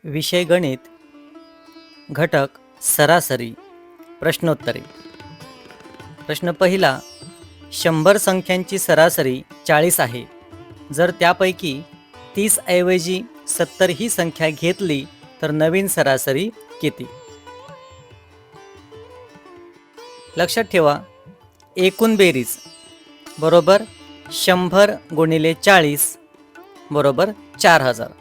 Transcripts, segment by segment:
विषय गणित, घटक सरासरी, प्रश्नोत्तरे. प्रश्न पहिला, 100 संख्यांची सरासरी 40 आहे. जर त्यापैकी 30 ऐवजी 70 ही संख्या घेतली तर नवीन सरासरी किती? लक्षात ठेवा, एकूण बेरीज बरोबर 100 गुणिले 40 बरोबर 4000.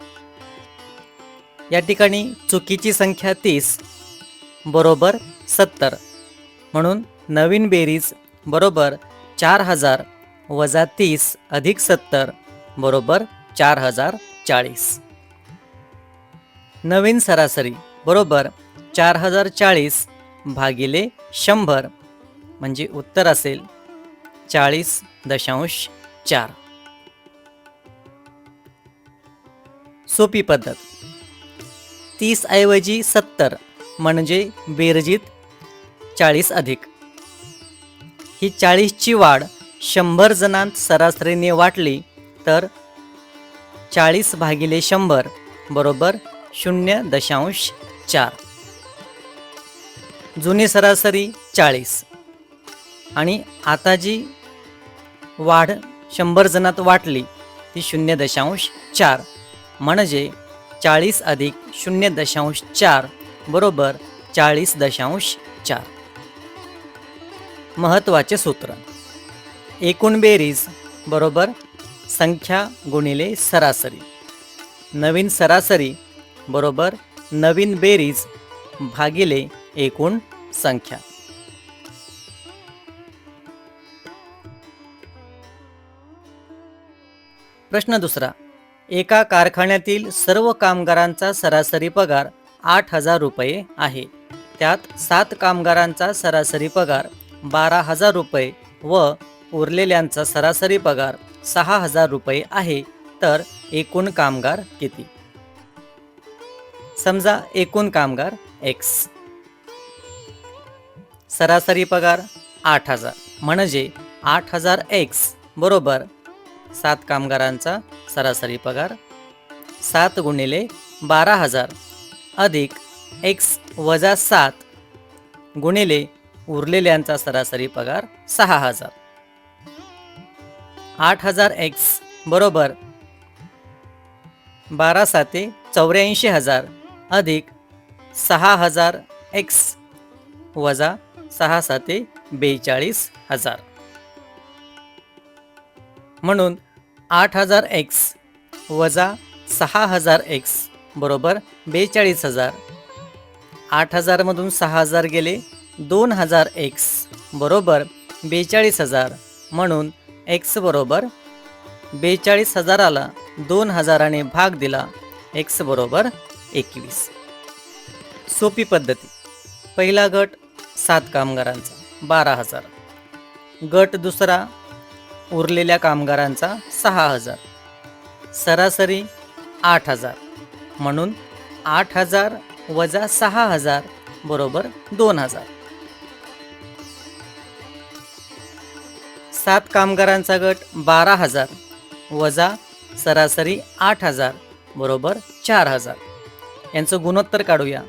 या ठिकाणी चुकीची संख्या 30 बरोबर 70, म्हणून नवीन बेरीज बरोबर 4000 वजा 30 अधिक 70 बरोबर 4040. नवीन सरासरी बरोबर 4040 भागिले 100 म्हणजे उत्तर असेल 40.4. सोपी पद्धत, 30 ऐवजी 70 म्हणजे बेरजीत 40 अधिक. ही 40 ची वाढ 100 जणांत सरासरीने वाटली तर 40 भागिले 100 बरोबर 0.4. जुनी सरासरी 40 आणि आता जी वाढ 100 जणांत वाटली ती 0.4 म्हणजे 40 अधिक 0.4 बरोबर 40.4. महत्त्वाचे सूत्र, एकूण बेरीज बरोबर संख्या गुणिले सरासरी. नवीन सरासरी बरोबर नवीन बेरीज भागिले एकूण संख्या. प्रश्न दुसरा, एका कारखान्यातील सर्व कामगारांचा सरासरी पगार 8,000 रुपये आहे. त्यात 7 कामगारांचा सरासरी पगार 12,000 रुपये व उरलेल्यांचा सरासरी पगार 6,000 रुपये आहे. तर एकूण कामगार किती? समजा एकूण कामगार X, सरासरी पगार 8,000 म्हणजे 8,000 X बरोबर 7 कामगारांचा सरासरी पगार 7 गुणिले 12,000 अधिक X वजा 7 गुणिले उरलेल्यांचा सरासरी पगार 6,000. 8,000 X बरोबर 12 साते 84,000 अधिक 6,000 X वजा 6 साते 42,000. म्हणून 8,000 X वजा 6,000 X बरोबर 42,000. 8,000 मधून 6,000 गेले 2,000 X बरोबर 42,000. म्हणून X बरोबर 42,000ला 2,000ने भाग दिला, X बरोबर 21. सोपी पद्धती, पहिला गट 7 कामगारांचा 12,000, गट दुसरा उरलेल्या कामगारांचा 6,000, सरासरी 8,000 म्हणून 8,000 वजा 6,000 बरोबर 2,000. 7 कामगारांचा गट 12,000 वजा सरासरी 8,000 बरोबर 4,000. यांचं गुणोत्तर काढूया.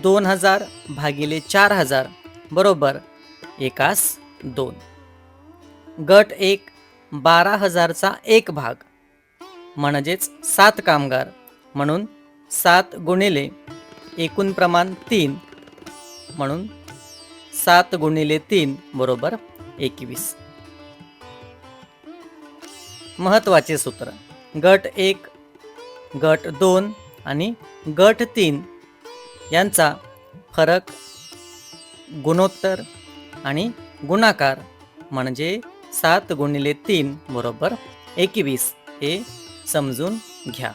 2,000 भागिले 4,000 बरोबर 1:2. गट 1 12,000चा 1 भाग म्हणजेच 7 कामगार म्हणून 7 गुणिले एकूण प्रमाण 3 म्हणून 7 गुणिले 3 बरोबर 21. महत्त्वाचे सूत्र, गट 1, गट 2 आणि गट 3 यांचा फरक गुणोत्तर आणि गुणाकार म्हणजे 7 गुणिले 3 बरोबर 21 हे समजून घ्या.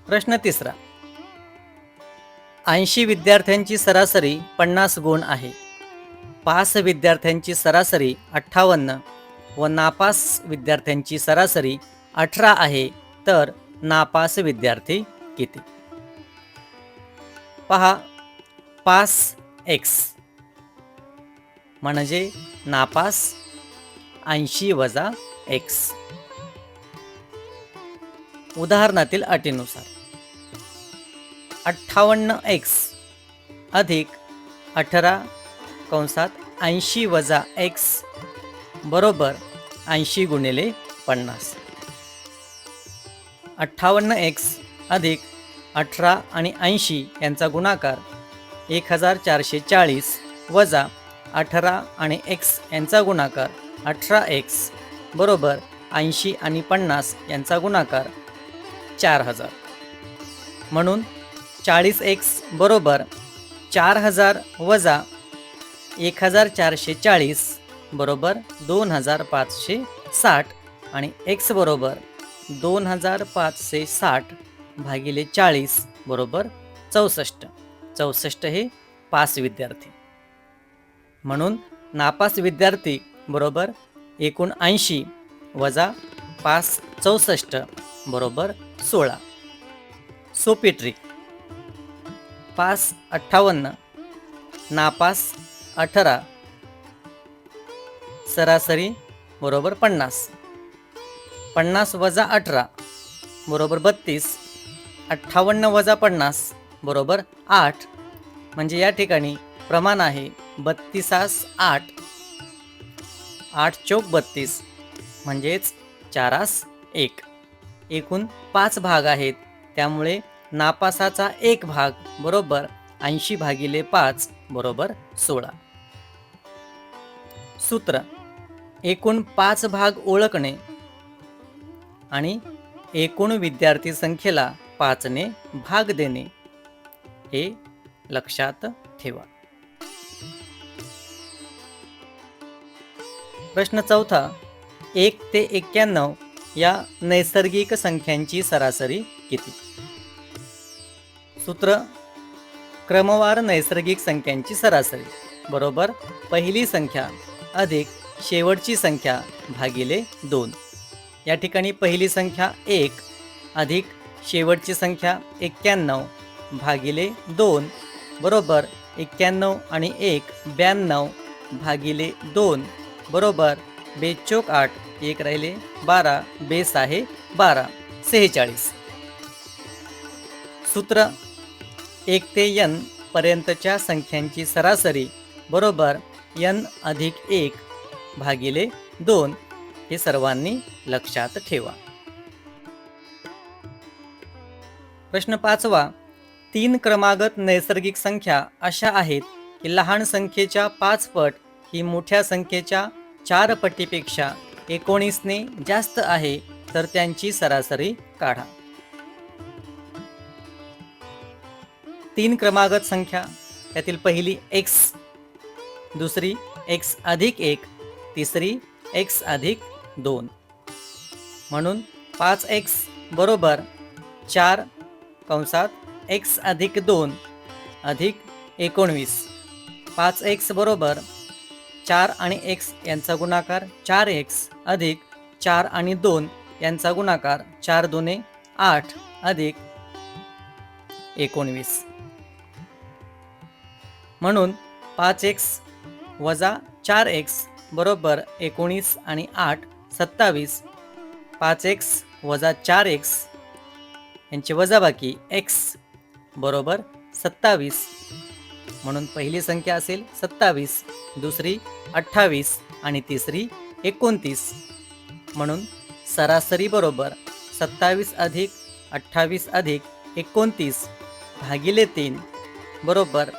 प्रश्न तिसरा, 80 विद्यार्थ्यांची सरासरी 50 गुण आहे. पास विद्यार्थ्यांची सरासरी 58 व नापास विद्यार्थ्यांची सरासरी 18 आहे. तर नापास विद्यार्थी किती? पहा, पास X म्हणजे नापास 80 वजा X. उदाहरणातील अटीनुसार 58x अधिक 18 कंसात 80 वजा x बरोबर 80 गुणिले 50. 58x अधिक 18 आणि 80 यांचा गुणाकार 1440 वजा 18 आणि x यांचा गुणाकार 18x बरोबर 80 आणि 50 यांचा गुणाकार 4000. म्हणून 40x बरोबर 4000 वजा 1440 बरोबर 2560 आणि x बरोबर 2560 भागिले 40 बरोबर 64. 64 हे पास विद्यार्थी. म्हणून नापास विद्यार्थी बरोबर एकूण 80 वजा पास 64 बरोबर 16. सोपी ट्रिक. पास 58 नापास 18 सरासरी बरोबर 50. 50 वजा 18 बरोबर 32. 58 वजा 50 बरोबर 8. म्हणजे या ठिकाणी प्रमाण आहे 32 8. 8 चौक 32 म्हणजेच 4 1. एकूण 5 भाग आहेत, त्यामुळे नापासाचा एक भाग बरोबर 80 भागिले 5 बरोबर 16. सूत्र. एकूण 5 भाग ओळखणे आणि एकूण विद्यार्थी संख्येला 5 ने भाग देणे हे लक्षात ठेवा. प्रश्न चौथा. 1 ते 91 या नैसर्गिक संख्यांची सरासरी किती? सूत्र. क्रमवार नैसर्गिक संख्यांची सरासरी बरोबर पहिली संख्या अधिक शेवटची संख्या भागिले 2. या ठिकाणी पहिली संख्या 1 अधिक शेवटची संख्या 91 भागिले 2 बरोबर 91 आणि 1 92 भागिले 2 बरोबर 2 चौक 8 1 राहिले 12 बेस आहे 12 46. सूत्र. 1 ते n पर्यंतच्या संख्यांची सरासरी बरोबर n अधिक 1 भागिले 2 हे सर्वांनी लक्षात ठेवा. प्रश्न 5वा. 3 क्रमागत नैसर्गिक संख्या अशा आहेत की लहान संख्येच्या 5 पट ही मोठ्या संख्येच्या 4 पटीपेक्षा 19 ने जास्त आहे, तर त्यांची सरासरी काढा. 3 क्रमागत संख्या, त्यातील पहिली x, दुसरी x अधिक 1, तिसरी x अधिक 2. म्हणून 5x बरोबर 4 कंसात x अधिक 2 अधिक 19. 5x बरोबर 4 आणि x यांचा गुणाकार 4x अधिक 4 आणि 2 यांचा गुणाकार 4 दुने 8 अधिक 19. म्हणून 5x वजा 4x बरोबर 19 आणि 8 27. 5x वजा 4x यांची वजाबाकी x बरोबर 27. म्हणून पहिली संख्या असेल 27, दुसरी 28 आणि तिसरी 29. म्हणून सरासरी बरोबर 27 अधिक 28 अधिक 29 भागिले 3 बरोबर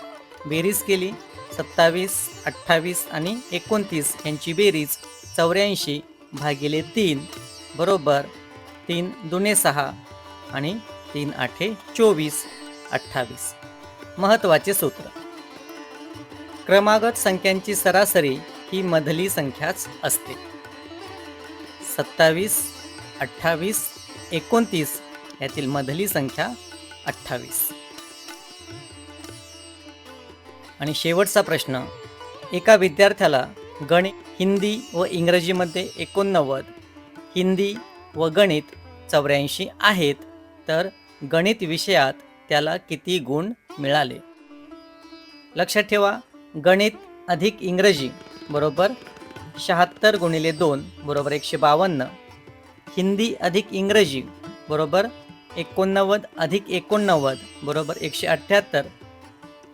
बेरीज केली 27, 28 आणि 29 यांची बेरीज 84 भागिले 3 बरोबर 3 दुने 6 आणि 3 आठे 24 28. महत्त्वाचे सूत्र. क्रमागत संख्यांची सरासरी ही मधली संख्याच असते. 27, 28, 29 यातील मधली संख्या 28. आणि शेवटचा प्रश्न. एका विद्यार्थ्याला गणित, हिंदी व इंग्रजीमध्ये 89, हिंदी व गणित 84 आहेत, तर गणित विषयात त्याला किती गुण मिळाले? लक्षात ठेवा, गणित अधिक इंग्रजी बरोबर 76 गुणिले 2 बरोबर 152. हिंदी अधिक इंग्रजी बरोबर 89 अधिक 89 बरोबर 178.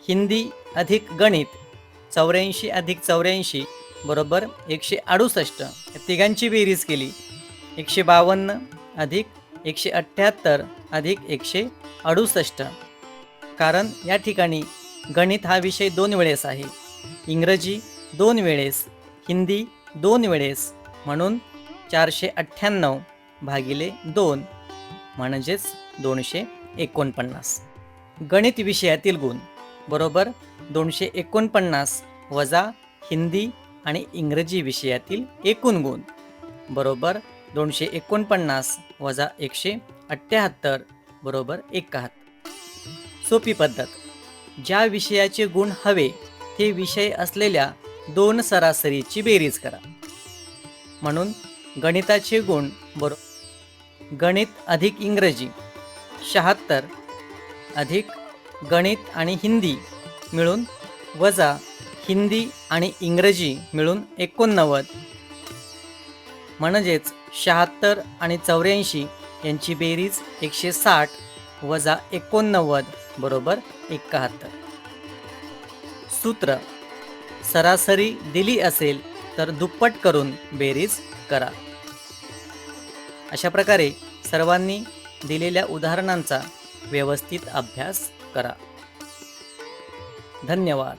हिंदी अधिक गणित 84 अधिक 84 बरोबर 168. या तिघांची बेरीज केली 152 अधिक 178 अधिक 168. कारण या ठिकाणी गणित हा विषय 2 वेळेस आहे, इंग्रजी 2 वेळेस, हिंदी 2 वेळेस, म्हणून 498 भागिले 2 म्हणजेच 249. गणित विषयातील गुण बरोबर 249 वजा हिंदी आणि इंग्रजी विषयातील एकूण गुण बरोबर 249 वजा 178 बरोबर 71. सोपी पद्धत. ज्या विषयाचे गुण हवे ते विषय असलेल्या 2 सरासरीची बेरीज करा. म्हणून गणिताचे गुण गणित अधिक इंग्रजी 76 अधिक गणित आणि हिंदी मिळून वजा हिंदी आणि इंग्रजी मिळून 89 म्हणजेच 76 आणि 84 यांची बेरीज 160 वजा 89 बरोबर 71. सूत्र. सरासरी दिली असेल तर दुप्पट करून बेरीज करा. अशा प्रकारे सर्वांनी दिलेल्या उदाहरणांचा व्यवस्थित अभ्यास करा. धन्यवाद.